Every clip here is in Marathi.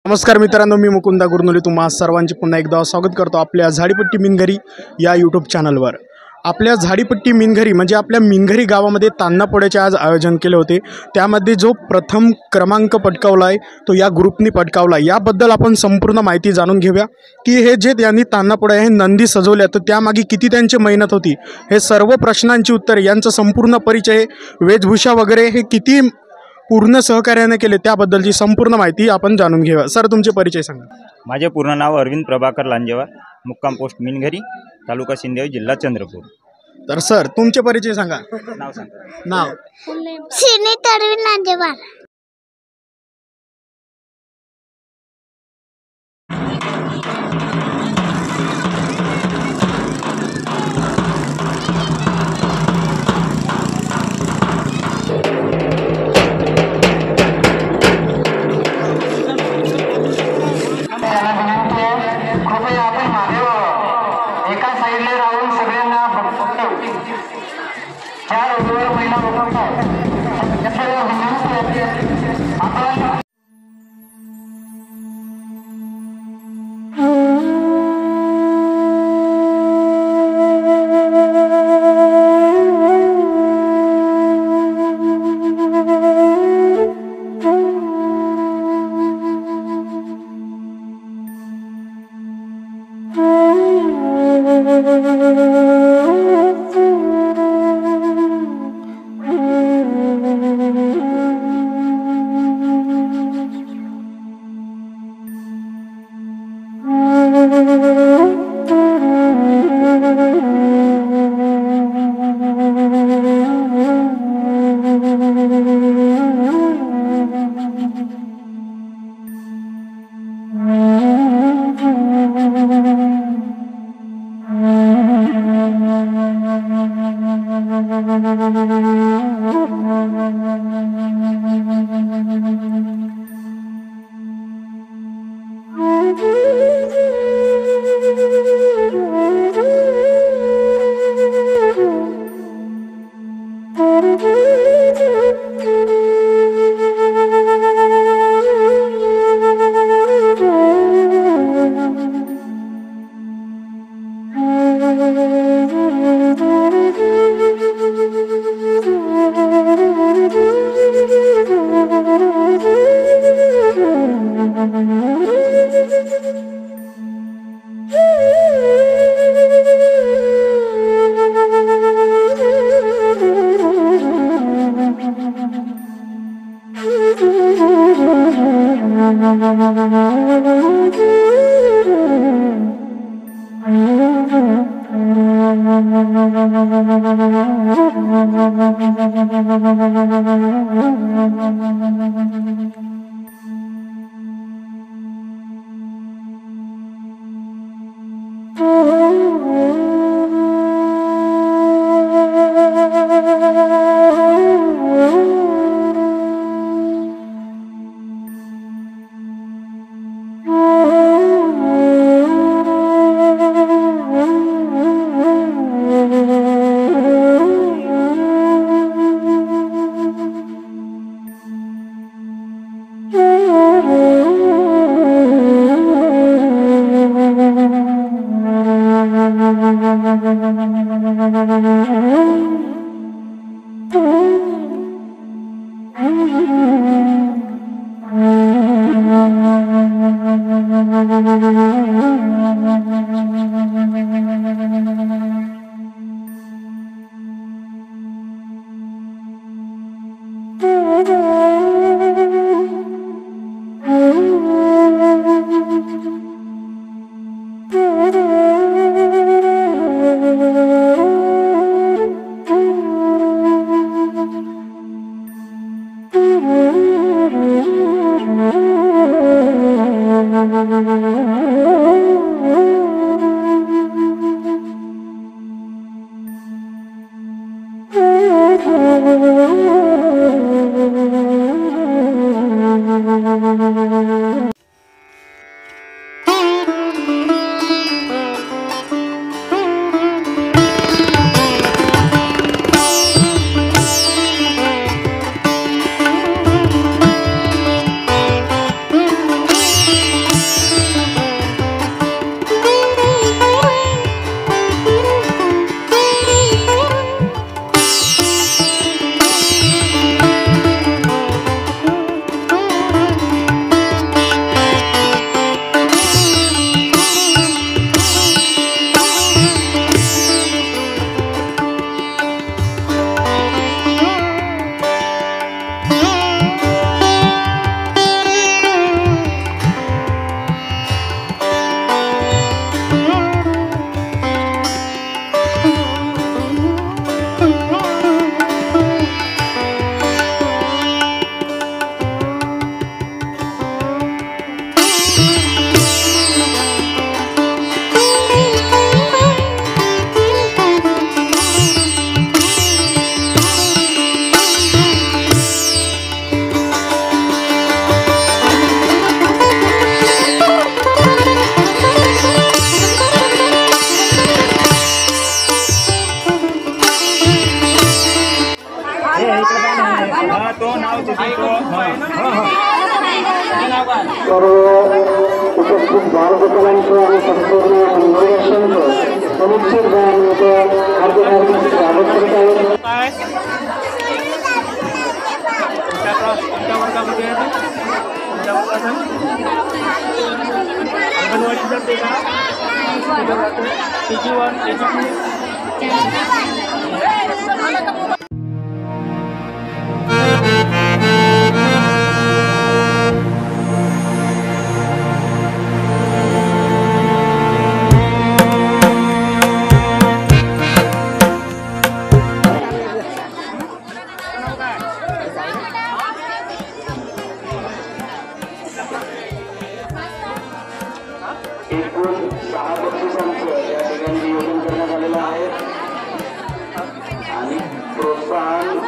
नमस्कार मित्रांनो, मी मुकुंदा गुरनुले तुम्हा सर्वांचे पुन्हा एकदा स्वागत करतो आपल्या झाडीपट्टी मिनघरी या यूट्यूब चॅनलवर। आपल्या झाडीपट्टी मिनघरी म्हणजे आपल्या मिनघरी गावामध्ये तान्हापोळ्याचे आज आयोजन केले होते। त्यामध्ये जो प्रथम क्रमांक पटकावला आहे तो या ग्रुपनी पटकावला। याबद्दल आपण संपूर्ण माहिती जाणून घेऊया की हे जे त्यांनी तान्हापोळ्या हे नंदी सजवल्या तर त्यामागे किती त्यांची मेहनत होती, हे सर्व प्रश्नांची उत्तरे, यांचा संपूर्ण परिचय, वेशभूषा वगैरे हे किती पूर्ण सहकार्याने केले त्याबद्दलची संपूर्ण माहिती आपण जाणून घेऊया। सर, तुमचे परिचय सांगा। माझे पूर्ण नाव अरविंद प्रभाकर लांजेवार, मुक्काम पोस्ट मिनघरी, तालुका सिंदेवाही, जिल्हा चंद्रपूर। तर सर, तुमचे परिचय सांगा। नाव सांगा। नाव सुनीत अरविंद लांजेवार। तो नाव उपस्थित बालगोपालांचं आणि संपूर्ण मंडळाचं समुचित गायनाचं हार्दिक स्वागत करत आहोत. कोणत्या वर्गामध्ये आहे कोणत्या वर्गात अंगणवाडीत जाते का KG1 KG2 एकूण 6 बक्षिसांचं या ठिकाणी नियोजन करण्यात आलेलं आहे आणि प्रोत्साहन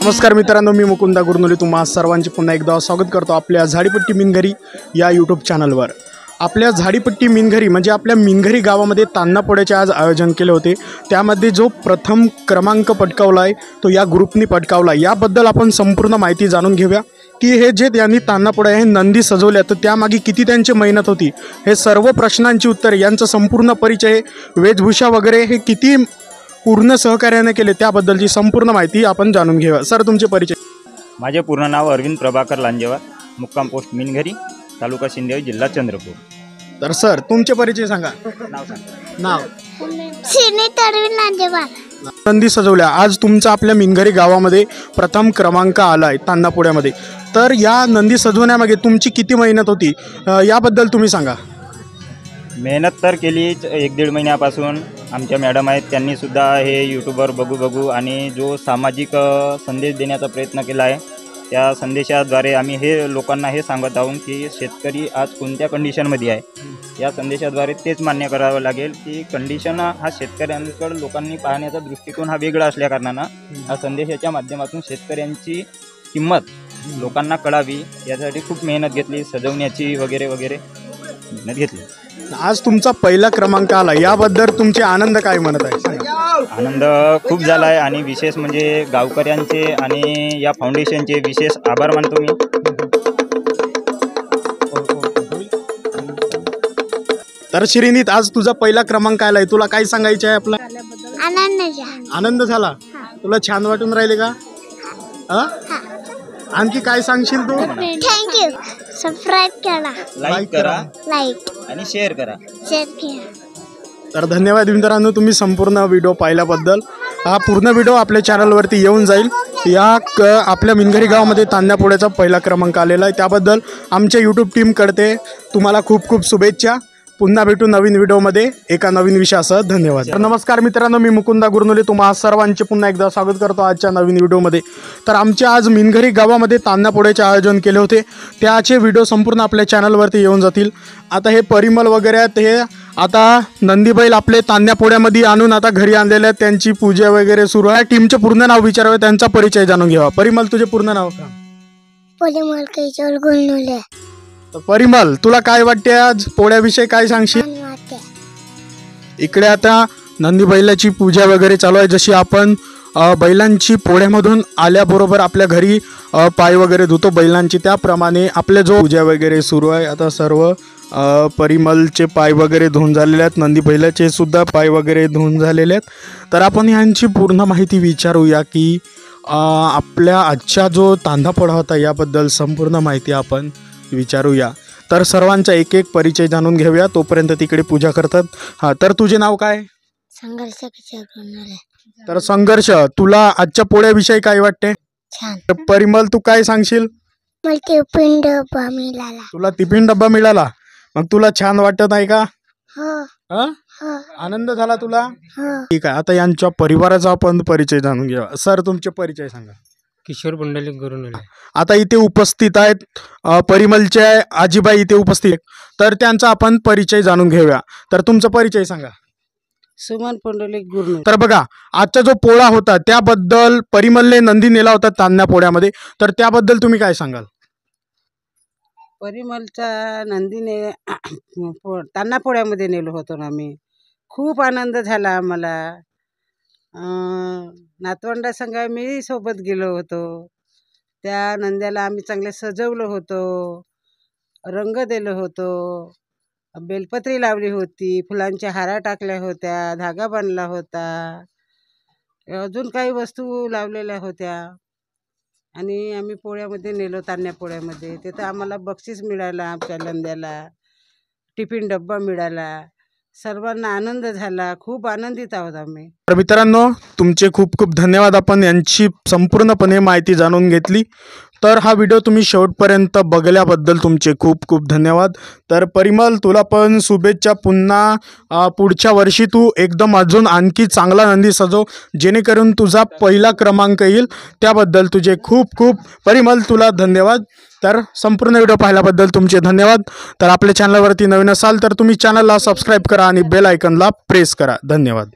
नमस्कार मित्रांनो, मी मुकुंदा गुरनुले तुम्हा सर्वांचे पुन्हा एकदा स्वागत करतो आपल्या झाडीपट्टी मिनघरी या यूट्यूब चॅनलवर. आपल्या झाडीपट्टी मिनघरी म्हणजे आपल्या मिनघरी गावामध्ये तान्हापोळ्याचे आज आयोजन केले होते. त्यामध्ये जो प्रथम क्रमांक पटकावला आहे तो या ग्रुपनी पटकावला. याबद्दल आपण संपूर्ण माहिती जाणून घेऊया की हे जे त्यांनी तान्हापोळ्या हे नंदी सजवल्या तर त्यामागे किती त्यांची मेहनत होती. हे सर्व प्रश्नांची उत्तरे, यांचा संपूर्ण परिचय, वेशभूषा वगैरे हे किती पूर्ण सहकार्याने केले त्याबद्दलची संपूर्ण माहिती आपण जाणून घेऊया. सर, तुमचे परिचय. माझे पूर्ण नाव अरविंद प्रभाकर लांजेवार, मुक्काम पोस्ट मिनघरी, तालुका सिंदेवाई, जिल्हा चंद्रपूर. तर सर, तुमचे परिचय सांगा. नाव सांगा. नाव. सुनीत अरविंद लांजेवार. नंदी सजवल्या आज तुमचा आपल्या मिनघरी गावामध्ये प्रथम क्रमांक आला आहे तान्हापोळ्यामध्ये. तर या नंदी सजवण्यामागे तुमची किती मेहनत होती याबद्दल तुम्ही सांगा. मेहनत तर केलीच 1-1.5 महिन्यापासून. आमच्या मॅडम आहेत, त्यांनीसुद्धा हे यूट्यूबवर बघू आणि जो सामाजिक संदेश देण्याचा प्रयत्न केला आहे, त्या संदेशाद्वारे आम्ही हे लोकांना हे सांगत आहोत की शेतकरी आज कोणत्या कंडिशनमध्ये आहे. या संदेशाद्वारे तेच मान्य करावं लागेल की कंडिशन हा शेतकऱ्यांकडे लोकांनी पाहण्याचा दृष्टिकोन हा वेगळा असल्याकारणानं हा संदेशाच्या माध्यमातून शेतकऱ्यांची किंमत लोकांना कळावी यासाठी खूप मेहनत घेतली, सजवण्याची वगैरे मेहनत घेतली. आज तुमचा पहिला क्रमांक आला, याबद्दल तुमचे आनंद काय म्हणत आहे? आनंद खूप झाला आहे आणि विशेष म्हणजे गावकऱ्यांचे आणि या फाउंडेशनचे विशेष आभार मानतो मी. तर श्रीनीत, आज तुझा पहिला क्रमांक आलाय, तुला काय सांगायचं आहे? आपला आनंद झाला. तुला छान वाटून राहिले का? आणखी काय सांगशील तू? थँक्यू. सबस्क्राईब करा, लाईक करा, लाईक आणि शेअर करा. तर धन्यवाद मित्रांनो, तुम्ही संपूर्ण व्हिडिओ पाहिल्याबद्दल. हा पूर्ण व्हिडिओ आपल्या चॅनलवरती येऊन जाईल. आपल्या मिनघरी गावामध्ये तांदळा पोळ्याचा पहिला क्रमांक आलेला आहे, त्याबद्दल आमच्या यूट्यूब टीमकडे तुम्हाला खूप खूप शुभेच्छा. पुन्हा भेटू नवीन व्हिडिओमध्ये एका नवीन विषयासह. धन्यवाद. तर नमस्कार मित्रांनो, मी मुकुंदा गुरनुले तुम्हा सर्वांचे पुन्हा एकदा स्वागत करतो आजच्या नवीन व्हिडिओमध्ये. तर आमच्या आज मिनघरी गावामध्ये तांदळा पोळ्याचे आयोजन केले होते, त्याचे व्हिडिओ संपूर्ण आपल्या चॅनलवरती येऊन जातील. आता हे परिमल वगैरे आहेत, हे आता नंदीबैल आपले तांदळा पोळ्यामध्ये आणून आता घरी आणलेले आहेत, त्यांची पूजा वगैरे सुरू आहे. टीमचे पूर्ण नाव विचारावे, त्यांचा परिचय जाणून घ्यावा. परिमल, तुझे पूर्ण नाव का? परिमल कैचोल गुलनुले. तर परिमल, तुला काय वाटते आज पोळ्याविषयी काय सांगशील? इकडे आता नंदी बैलाची पूजा वगैरे चालू आहे. जशी आपण बैलांची पोळ्यामधून आल्याबरोबर आपल्या घरी पाय वगैरे धुतो बैलांची, त्याप्रमाणे आपले जो पूजा वगैरे सुरू आहे. आता सर्व परिमलचे पाय वगैरे धुवून झालेले आहेत, नंदी बैलाचे सुद्धा पाय वगैरे धुवून झालेले आहेत. तर आपण यांची पूर्ण माहिती विचारूया की आपल्या आजच्या जो तांदळा पोळा होता याबद्दल संपूर्ण माहिती आपण विचारूया. तर सर्वांचा एक एक परिचय जाणून घेऊया, तोपर्यंत तिकडे पूजा करतात. हां, तर तुझे नाव काय? संघर्ष कैचोल गुलनुले. तर संघर्ष, तुला आजच्या पोळ्याविषयी काय वाटते? छान. तर परिमल, तू काय सांगशील? मला टिफिन डबा मिळाला. तुला टिफिन डब्बा मिळाला, मग तुला छान वाटत आहे का? हो हां, हो आनंद झाला तुला? हो. ठीक आहे. आता यांच्या परिवाराचा आपण परिचय जाणून घ्या. सर, तुमचे परिचय सांगा. किशोर पुंडलिक गुरुनुले. आता इथे उपस्थित आहेत परिमलचे आजीबाई इथे उपस्थित आहेत, तर त्यांचा आपण परिचय जाणून घेऊया. तर तुमचा परिचय सांगा. सुमन पुंडलिक गुरुनुले. तर बघा, आजचा जो पोळा होता त्याबद्दल परिमलने नंदी नेला होता तांदळा पोळ्यामध्ये, तर त्याबद्दल तुम्ही काय सांगाल? परिमलचा नंदीने तान्हा पोळ्यामध्ये नेलो होतो ना आम्ही. खूप आनंद झाला आम्हाला. नातवंडासंग मी सोबत गेलो होतो. त्या नंद्याला आम्ही चांगले सजवलं होतो, रंग दिलं होतो, बेलपत्री लावली होती, फुलांच्या हारा टाकल्या होत्या, धागा बांधला होता, अजून काही वस्तू लावलेल्या होत्या. आणि आम्ही पोळ्यामध्ये नेलो, तान्ह्या पोळ्यामध्ये. तिथं आम्हाला बक्षीस मिळाला, आमच्या नंद्याला टिफिन डब्बा मिळाला. सर्वांना आनंद झाला, खूप आनंदित आहोत आम्ही. तर मित्रांनो, तुमचे खूप खूप धन्यवाद. आपण यांची संपूर्णपणे माहिती जाणून घेतली. तर हा व्हिडिओ तुम्ही शेवटपर्यंत बघल्याबद्दल तुमचे खूप खूप धन्यवाद. तर परिमल, तुला पण शुभेच्छा. पुन्हा पुढच्या वर्षी तू एकदम अजून आणखी चांगला नंदी सजव, जेणेकरून तुझा पहिला क्रमांक येईल. त्याबद्दल तुझे खूप खूप परिमल, तुला धन्यवाद. तर संपूर्ण व्हिडिओ पाहिल्याबद्दल तुमचे धन्यवाद. तर आपल्या चॅनलवरती नवीन असाल तर तुम्ही चॅनलला सबस्क्राईब करा आणि बेल आयकॉनला प्रेस करा. धन्यवाद.